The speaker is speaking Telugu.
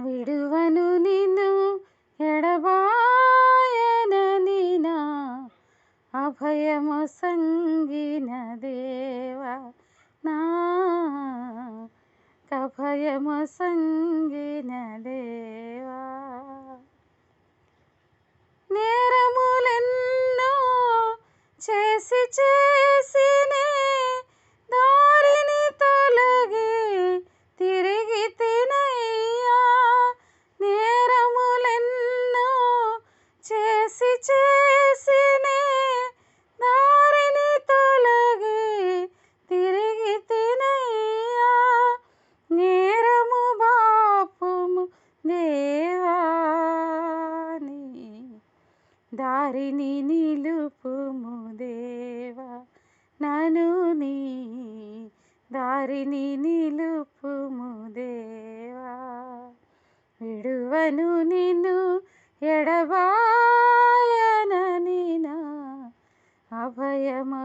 విడువను నిన్ను ఎడబాయనని నా అభయము సంగిన దేవా నా అభయము సంగిన దేవా. నేరములెన్నో చేసి చేసినే దారిని తొలగి తిరిగి తినయ్యా. నేరములెన్నో చేసి చేసినే దారిని తొలగి తిరిగి తినయ్యా. నేరము బాపుము దేవా నీ దారిని నిలుపుము దేవా నను నీ దారిని నిలుపుము దేవా. విడువను నిన్ను ఎడబాయనని నా అభయము